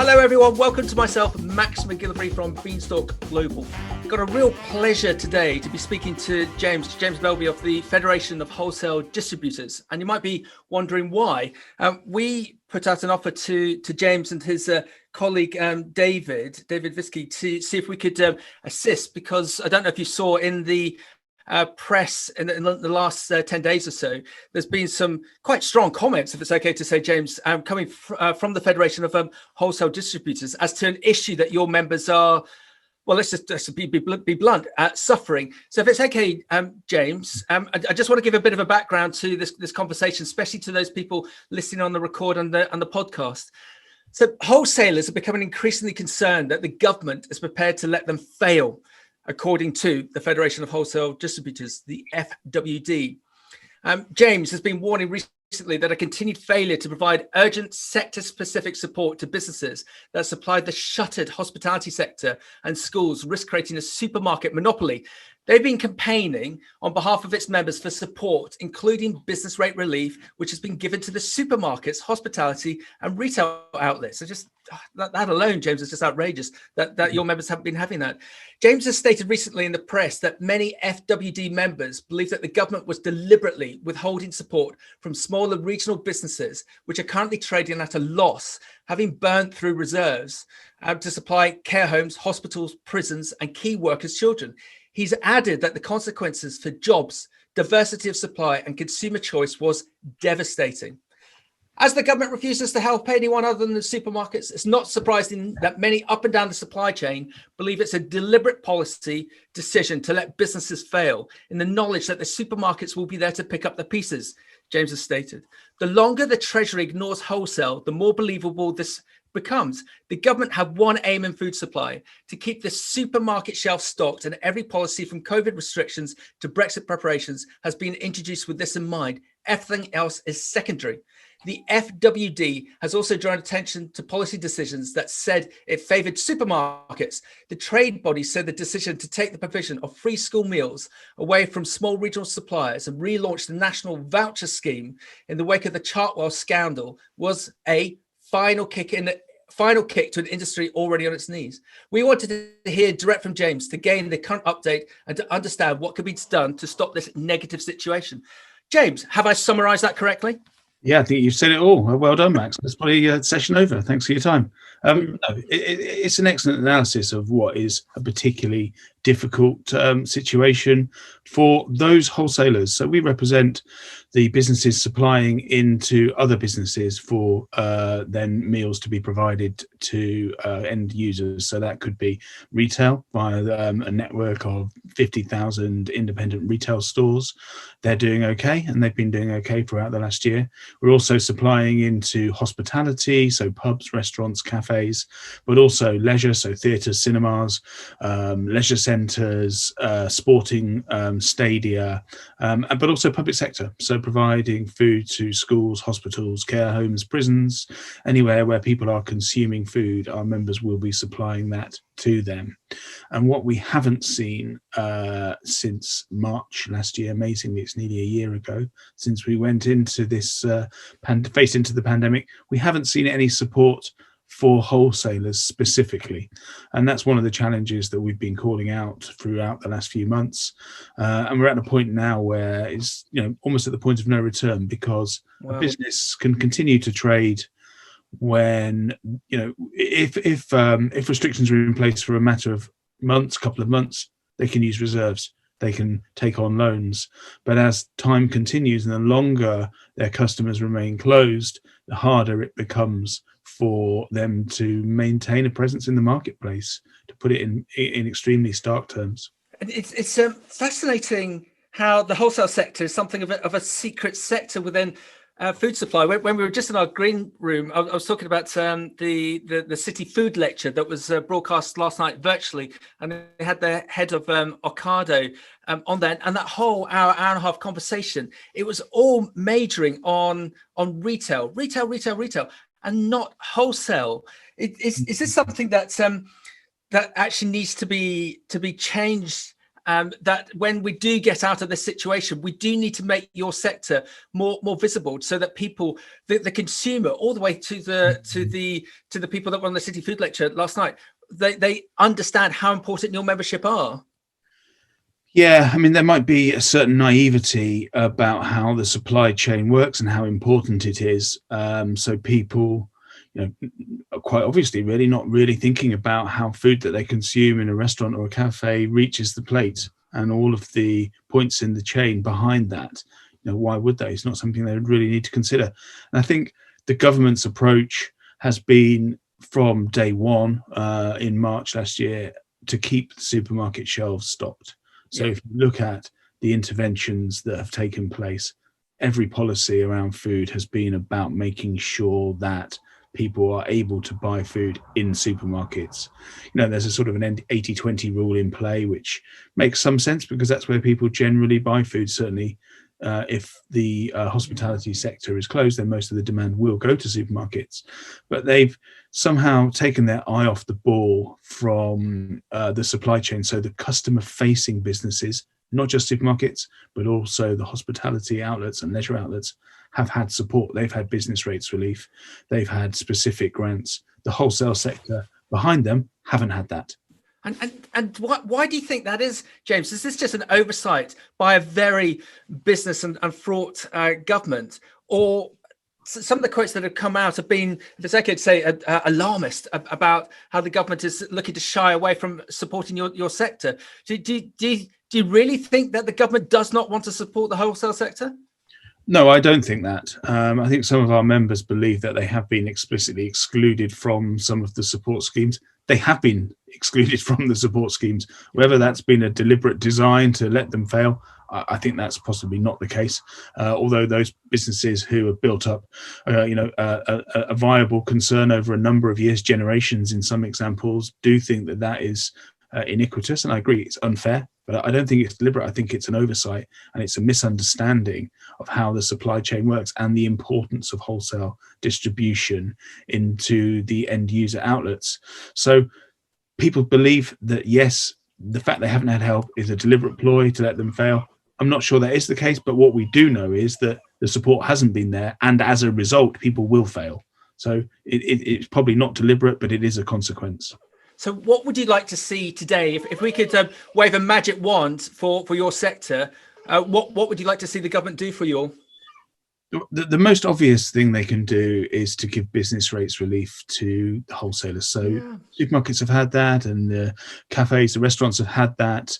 Hello everyone, welcome to myself, Max McGillivray from Beanstalk Global. Got a real pleasure today to be speaking to James Bielby of the Federation of Wholesale Distributors. And you might be wondering why. We put out an offer to James and his colleague David Visky to see if we could assist, because I don't know if you saw in the press in the last 10 days or so, there's been some quite strong comments, if it's okay to say, James, coming from the Federation of Wholesale Distributors as to an issue that your members are, well, let's just be blunt, suffering. So if it's okay, James, I just want to give a bit of a background to this conversation, especially to those people listening on the record and the podcast. So wholesalers are becoming increasingly concerned that the government is prepared to let them fail, according to the Federation of Wholesale Distributors, the FWD. James has been warning recently that a continued failure to provide urgent sector-specific support to businesses that supply the shuttered hospitality sector and schools risk creating a supermarket monopoly. They've been campaigning on behalf of its members for support, including business rate relief, which has been given to the supermarkets, hospitality and retail outlets. So just that alone, James, is just outrageous that your members haven't been having that. James has stated recently in the press that many FWD members believe that the government was deliberately withholding support from smaller regional businesses, which are currently trading at a loss, having burnt through reserves to supply care homes, hospitals, prisons and key workers' children. He's added that the consequences for jobs, diversity of supply and consumer choice was devastating. As the government refuses to help anyone other than the supermarkets, it's not surprising that many up and down the supply chain believe it's a deliberate policy decision to let businesses fail in the knowledge that the supermarkets will be there to pick up the pieces, James has stated. The longer the Treasury ignores wholesale, the more believable this becomes. The government had one aim in food supply: to keep the supermarket shelf stocked, and every policy from COVID restrictions to Brexit preparations has been introduced with this in mind. Everything else is secondary. The FWD has also drawn attention to policy decisions that said it favoured supermarkets. The trade body said the decision to take the provision of free school meals away from small regional suppliers and relaunch the national voucher scheme in the wake of the Chartwell scandal was a final kick to an industry already on its knees. We wanted to hear direct from James to gain the current update and to understand what could be done to stop this negative situation. James, have I summarised that correctly? Yeah, I think you've said it all. Well done, Max. That's probably session over. Thanks for your time. It's an excellent analysis of what is a particularly difficult situation for those wholesalers. So we represent the businesses supplying into other businesses for then meals to be provided to end users. So that could be retail via a network of 50,000 independent retail stores. They're doing okay, and they've been doing okay throughout the last year. We're also supplying into hospitality, so pubs, restaurants, cafes, but also leisure, so theatres, cinemas, leisure centres, sporting stadia, but also public sector, so providing food to schools, hospitals, care homes, prisons, anywhere where people are consuming food. Our members will be supplying that to them. And what we haven't seen since March last year, amazingly, it's nearly a year ago since we went into this faced into the pandemic, we haven't seen any support for wholesalers specifically. And that's one of the challenges that we've been calling out throughout the last few months. And we're at a point now where it's almost at the point of no return, because a business can continue to trade when, if restrictions are in place for a matter of months, couple of months, they can use reserves. They can take on loans. But as time continues and the longer their customers remain closed, the harder it becomes for them to maintain a presence in the marketplace, to put it in extremely stark terms. It's fascinating how the wholesale sector is something of a secret sector within food supply. When we were just in our green room, I was talking about the city food lecture that was broadcast last night virtually, and they had the head of Ocado on there, and that whole hour and a half conversation, it was all majoring on retail, and not wholesale. Is this something that actually needs to be changed that when we do get out of this situation, we do need to make your sector more visible, so that people, the consumer, all the way to the people that were on the City Food Lecture last night, they understand how important your membership are. Yeah, I mean, there might be a certain naivety about how the supply chain works and how important it is. So people, are quite obviously really not really thinking about how food that they consume in a restaurant or a cafe reaches the plate and all of the points in the chain behind that. Why would they? It's not something they would really need to consider. And I think the government's approach has been from day one in March last year to keep the supermarket shelves stocked. So if you look at the interventions that have taken place, every policy around food has been about making sure that people are able to buy food in supermarkets. There's a sort of an 80-20 rule in play, which makes some sense because that's where people generally buy food. Certainly, if the hospitality sector is closed, then most of the demand will go to supermarkets. But they've somehow taken their eye off the ball from the supply chain. So the customer-facing businesses, not just supermarkets, but also the hospitality outlets and leisure outlets, have had support. They've had business rates relief. They've had specific grants. The wholesale sector behind them haven't had that. And why do you think that is, James? Is this just an oversight by a very business and fraught government, or some of the quotes that have come out have been, if I could say, alarmist about how the government is looking to shy away from supporting your sector? Do you really think that the government does not want to support the wholesale sector? No, I don't think that. I think some of our members believe that they have been explicitly excluded from some of the support schemes. They have been excluded from the support schemes. Whether that's been a deliberate design to let them fail, I think that's possibly not the case. Although those businesses who have built up, a viable concern over a number of years, generations in some examples, do think that is iniquitous, and I agree it's unfair. But I don't think it's deliberate. I think it's an oversight, and it's a misunderstanding of how the supply chain works and the importance of wholesale distribution into the end user outlets. So people believe that, yes, the fact they haven't had help is a deliberate ploy to let them fail. I'm not sure that is the case, but what we do know is that the support hasn't been there, and as a result, people will fail. So it's probably not deliberate, but it is a consequence. So what would you like to see today? If we could wave a magic wand for your sector, what would you like to see the government do for you all? The most obvious thing they can do is to give business rates relief to the wholesalers. So supermarkets have had that, and the cafes, the restaurants have had that.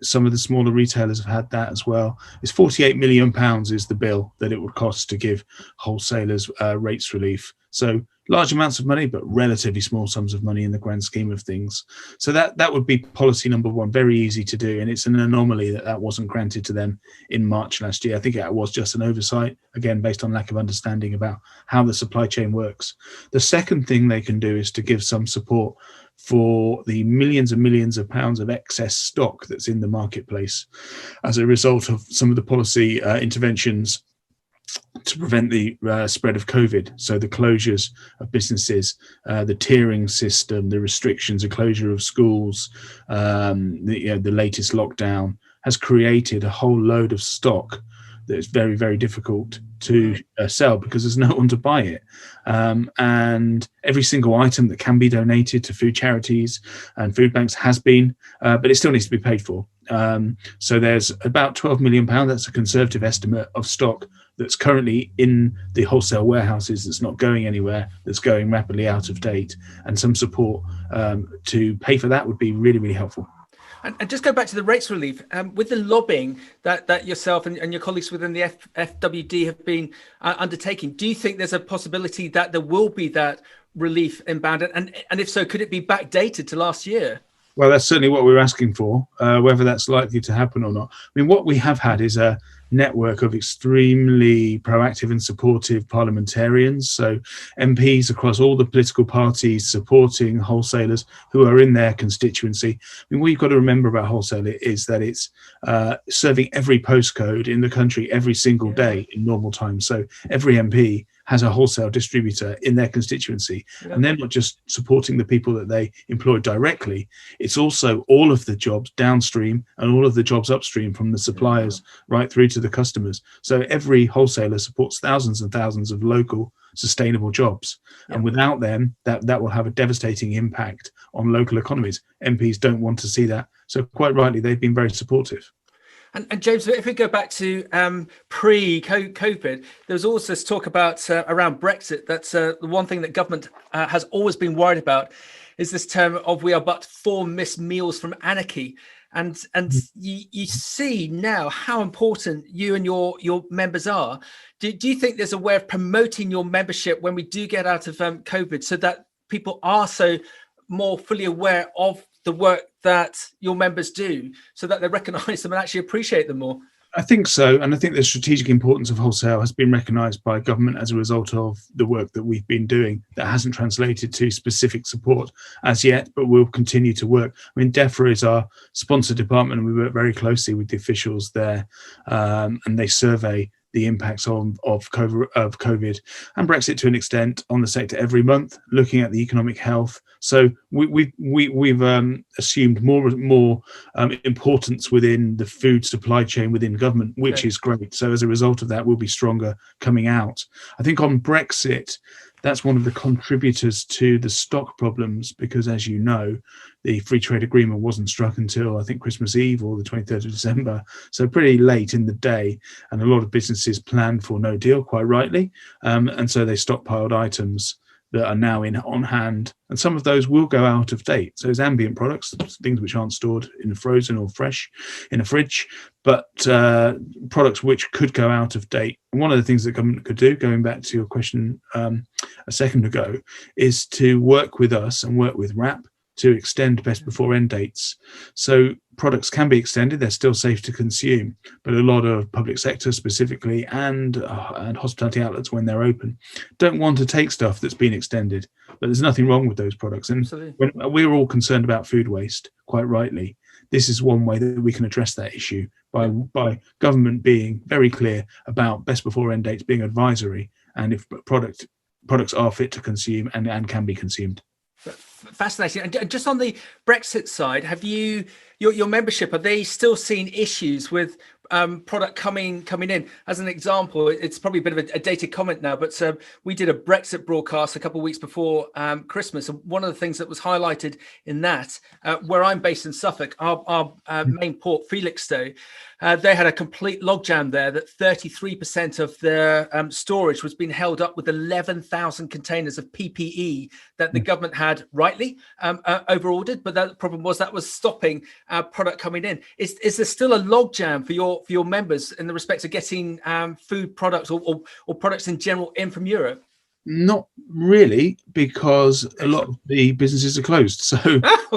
Some of the smaller retailers have had that as well. It's £48 million is the bill that it would cost to give wholesalers rates relief. So large amounts of money, but relatively small sums of money in the grand scheme of things. So that would be policy number one, very easy to do. And it's an anomaly that wasn't granted to them in March last year. I think it was just an oversight, again, based on lack of understanding about how the supply chain works. The second thing they can do is to give some support for the millions and millions of pounds of excess stock that's in the marketplace as a result of some of the policy interventions to prevent the spread of COVID. So the closures of businesses, the tiering system, the restrictions, the closure of schools, the latest lockdown has created a whole load of stock that is very, very difficult to sell because there's no one to buy it. And every single item that can be donated to food charities and food banks has been, but it still needs to be paid for. So there's about £12 million, that's a conservative estimate, of stock that's currently in the wholesale warehouses that's not going anywhere, that's going rapidly out of date. And some support to pay for that would be really, really helpful. And just go back to the rates relief, with the lobbying that yourself and your colleagues within the FWD have been undertaking, do you think there's a possibility that there will be that relief inbound? And if so, could it be backdated to last year? Well, that's certainly what we're asking for. Whether that's likely to happen or not. I mean, what we have had is a network of extremely proactive and supportive parliamentarians. So MPs across all the political parties supporting wholesalers who are in their constituency. I mean, what you've got to remember about wholesale is that it's serving every postcode in the country every single day in normal times. So every MP has a wholesale distributor in their constituency. Yeah. And they're not just supporting the people that they employ directly, it's also all of the jobs downstream and all of the jobs upstream from the suppliers right through to the customers. So every wholesaler supports thousands and thousands of local sustainable jobs. And without them, that will have a devastating impact on local economies. MPs don't want to see that. So quite rightly, they've been very supportive. And James, if we go back to pre-COVID, there was also this talk about around Brexit. That's the one thing that government has always been worried about, is this term of "we are but 4 missed meals from anarchy." And you see now how important you and your members are. Do you think there's a way of promoting your membership when we do get out of COVID, so that people are so more fully aware of the work that your members do, so that they recognise them and actually appreciate them more? I think so. And I think the strategic importance of wholesale has been recognised by government as a result of the work that we've been doing. That hasn't translated to specific support as yet, but we'll continue to work. I mean, DEFRA is our sponsor department, and we work very closely with the officials there, and they survey the impacts of COVID and Brexit to an extent on the sector every month, looking at the economic health. So we've assumed more importance within the food supply chain within government, which is great. So as a result of that, we'll be stronger coming out. I think on Brexit, that's one of the contributors to the stock problems, because, as you know, the free trade agreement wasn't struck until, I think, Christmas Eve or the 23rd of December. So pretty late in the day. And a lot of businesses planned for no deal, quite rightly. And so they stockpiled items that are now on hand. And some of those will go out of date. So there's ambient products, things which aren't stored in a frozen or fresh in a fridge, but products which could go out of date. And one of the things that government could do, going back to your question a second ago, is to work with us and work with WRAP to extend best before end dates. So products can be extended, they're still safe to consume, but a lot of public sector specifically and hospitality outlets, when they're open, don't want to take stuff that's been extended. But there's nothing wrong with those products. And when we're all concerned about food waste, quite rightly, this is one way that we can address that issue by government being very clear about best before end dates being advisory, and if products are fit to consume and can be consumed. Fascinating. And just on the Brexit side, have you your membership, are they still seeing issues with product coming in? As an example, it's probably a bit of a dated comment now, but we did a Brexit broadcast a couple of weeks before Christmas, and one of the things that was highlighted in that, where I'm based in Suffolk, our main port, Felixstowe, they had a complete logjam there, that 33% of their storage was being held up with 11,000 containers of PPE that the government had rightly over-ordered, but the problem was that was stopping product coming in. Is there still a logjam for your members in the respect of getting food products or products in general in from Europe? Not really, because a lot of the businesses are closed. So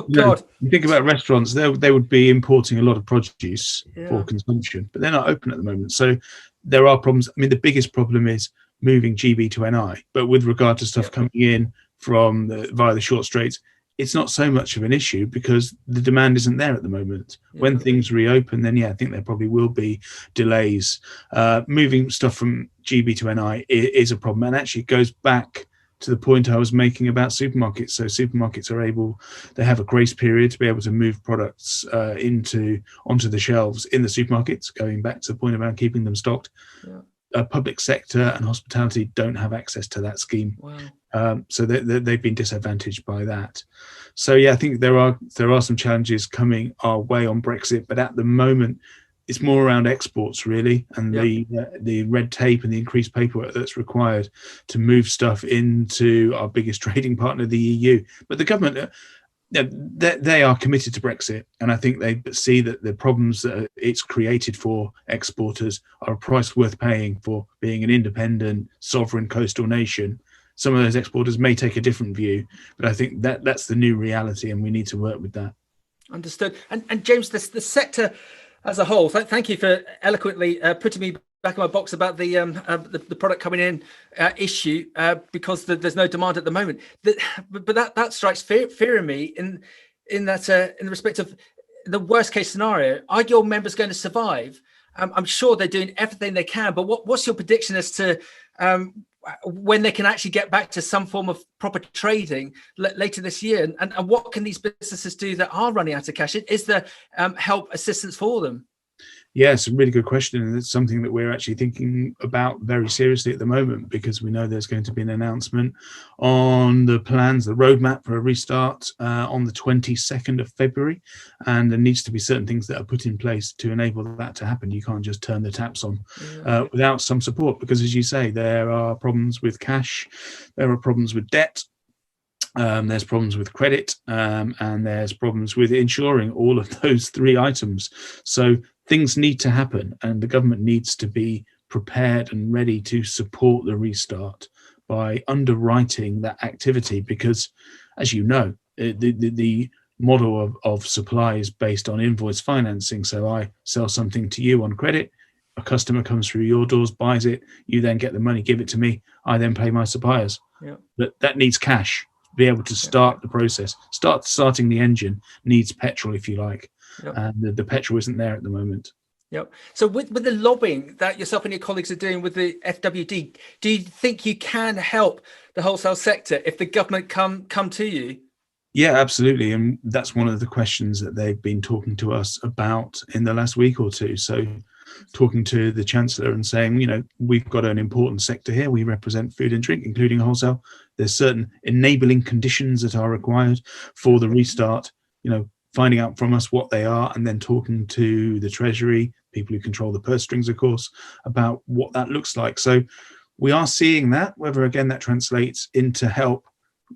you think about restaurants, they would be importing a lot of produce for consumption, but they're not open at the moment. So there are problems. I mean, the biggest problem is moving GB to NI, but with regard to stuff coming in from via the short straits, it's not so much of an issue because the demand isn't there at the moment. When things reopen, then I think there probably will be delays. Moving stuff from GB to NI is a problem, and actually goes back to the point I was making about supermarkets. So supermarkets they have a grace period to be able to move products onto the shelves in the supermarkets, going back to the point about keeping them stocked. Public sector and hospitality don't have access to that scheme. Wow. So they've been disadvantaged by that. So I think there are some challenges coming our way on Brexit, but at the moment it's more around exports really, and the red tape and the increased paperwork that's required to move stuff into our biggest trading partner, the EU. But the government, they are committed to Brexit, and I think they see that the problems that it's created for exporters are a price worth paying for being an independent, sovereign coastal nation. Some of those exporters may take a different view, but I think that's the new reality, and we need to work with that. Understood. And James, the sector as a whole, thank you for eloquently putting me back in my box about the product coming in issue, because there's no demand at the moment. But that strikes fear in me in that in the respect of the worst case scenario. Are your members going to survive? I'm sure they're doing everything they can, but what's your prediction as to when they can actually get back to some form of proper trading later this year? And what can these businesses do that are running out of cash? Is there help assistance for them? Yeah, it's a really good question, and it's something that we're actually thinking about very seriously at the moment, because we know there's going to be an announcement on the plans, the roadmap for a restart on the 22nd of February, and there needs to be certain things that are put in place to enable that to happen. You can't just turn the taps on without some support, because, as you say, there are problems with cash, there are problems with debt. There's problems with credit, and there's problems with insuring all of those three items. So things need to happen, and the government needs to be prepared and ready to support the restart by underwriting that activity, because, as you know, the model of supply is based on invoice financing. So I sell something to you on credit, a customer comes through your doors, buys it, you then get the money, give it to me, I then pay my suppliers. But that needs cash. Be able to start the process, starting the engine needs petrol, if you like, and the petrol isn't there at the moment. So with the lobbying that yourself and your colleagues are doing with the FWD, do you think you can help the wholesale sector if the government come to you? Yeah, absolutely, and that's one of the questions that they've been talking to us about in the last week or two. So talking to the Chancellor and saying, we've got an important sector here. We represent food and drink, including wholesale. There's certain enabling conditions that are required for the restart, finding out from us what they are, and then talking to the Treasury, people who control the purse strings, of course, about what that looks like. So we are seeing that. Whether, again, that translates into help,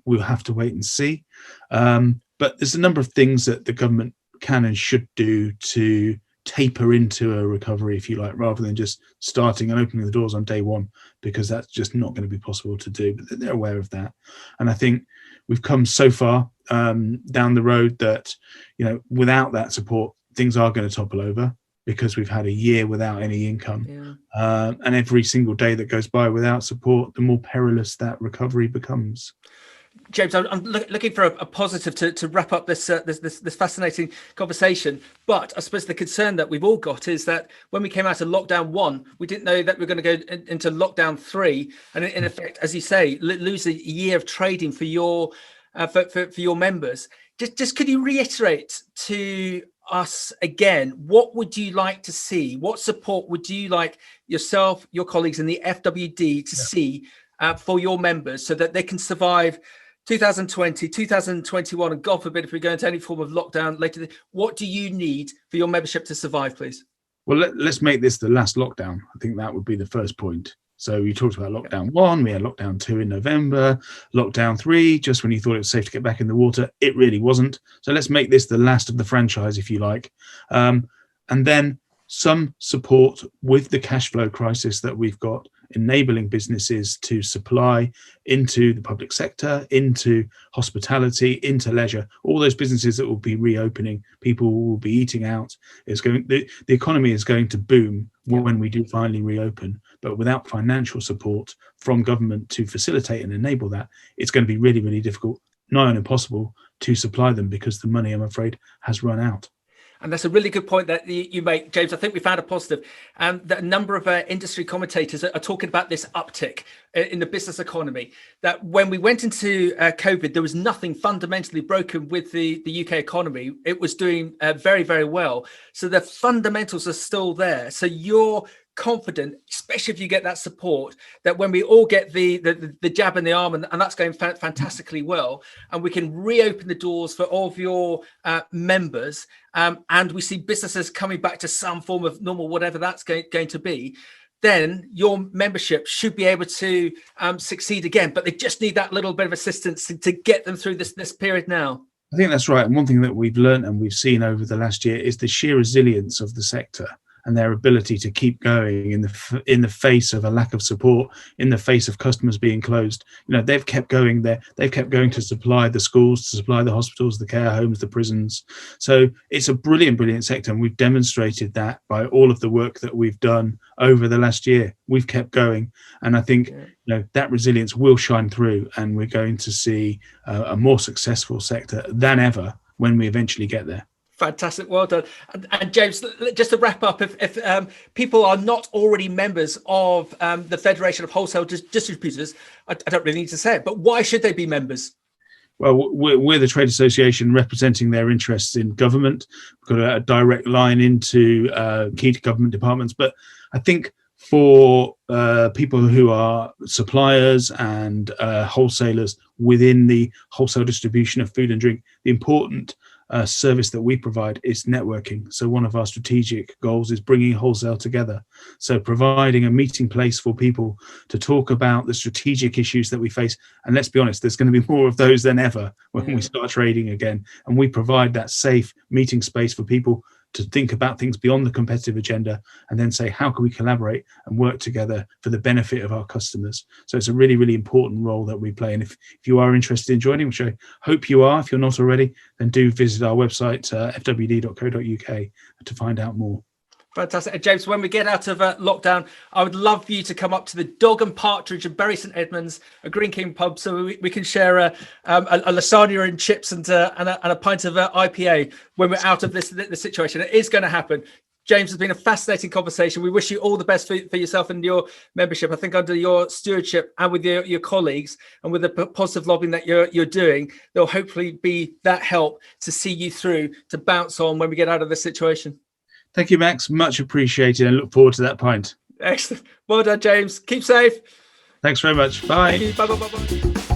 we'll have to wait and see. But there's a number of things that the government can and should do to taper into a recovery, if you like, rather than just starting and opening the doors on day one, because that's just not going to be possible to do. But they're aware of that, and I think we've come so far down the road that without that support, things are going to topple over, because we've had a year without any income, and every single day that goes by without support, the more perilous that recovery becomes. James, I'm looking for a positive to wrap up this fascinating conversation. But I suppose the concern that we've all got is that when we came out of lockdown 1, we didn't know that we're going to go into lockdown 3, and in effect, as you say, lose a year of trading for your members. Just could you reiterate to us again, what would you like to see? What support would you like yourself, your colleagues in the FWD to see for your members, so that they can survive 2020, 2021, and God forbid if we go into any form of lockdown later? What do you need for your membership to survive, please? Well, let's make this the last lockdown. I think that would be the first point. So you talked about lockdown 1, we had lockdown 2 in November, lockdown 3, just when you thought it was safe to get back in the water, it really wasn't. So let's make this the last of the franchise, if you like. And then some support with the cash flow crisis that we've got, enabling businesses to supply into the public sector, into hospitality, into leisure, all those businesses that will be reopening, people will be eating out. The economy is going to boom when we do finally reopen, but without financial support from government to facilitate and enable that, it's going to be really, really difficult, nigh on impossible, to supply them, because the money, I'm afraid, has run out. And that's a really good point that you make, James. I think we found a positive. That a number of industry commentators are talking about this uptick in the business economy. That when we went into COVID, there was nothing fundamentally broken with the UK economy. It was doing very, very well. So the fundamentals are still there. So you're confident, especially if you get that support, that when we all get the jab in the arm, and that's going fantastically well, and we can reopen the doors for all of your members, and we see businesses coming back to some form of normal, whatever that's going to be, then your membership should be able to succeed again. But they just need that little bit of assistance to get them through this period now. I think that's right. And one thing that we've learned and we've seen over the last year is the sheer resilience of the sector, and their ability to keep going in the face of a lack of support, in the face of customers being closed. They've kept going there. They've kept going to supply the schools, to supply the hospitals, the care homes, the prisons. So it's a brilliant, brilliant sector. And we've demonstrated that by all of the work that we've done over the last year. We've kept going. And I think that resilience will shine through, and we're going to see a more successful sector than ever when we eventually get there. Fantastic, well done. And James, just to wrap up, if people are not already members of the Federation of Wholesale Distributors, I don't really need to say it, but why should they be members? Well, we're the trade association representing their interests in government. We've got a direct line into key to government departments. But I think for people who are suppliers and wholesalers within the wholesale distribution of food and drink, the important service that we provide is networking. So one of our strategic goals is bringing wholesale together. So providing a meeting place for people to talk about the strategic issues that we face. And let's be honest, there's going to be more of those than ever when we start trading again. And we provide that safe meeting space for people to think about things beyond the competitive agenda and then say, how can we collaborate and work together for the benefit of our customers? So it's a really, really important role that we play. And if you are interested in joining, which I hope you are, if you're not already, then do visit our website, fwd.co.uk, to find out more. Fantastic. And James, when we get out of lockdown, I would love for you to come up to the Dog and Partridge in Bury St Edmunds, a Green King pub, so we can share a lasagna and chips and a pint of IPA when we're out of this situation. It is going to happen. James, it's been a fascinating conversation. We wish you all the best for yourself and your membership. I think under your stewardship and with your colleagues and with the positive lobbying that you're doing, there'll hopefully be that help to see you through, to bounce on when we get out of this situation. Thank you, Max. Much appreciated, and look forward to that pint. Excellent. Well done, James. Keep safe. Thanks very much. Bye. Bye.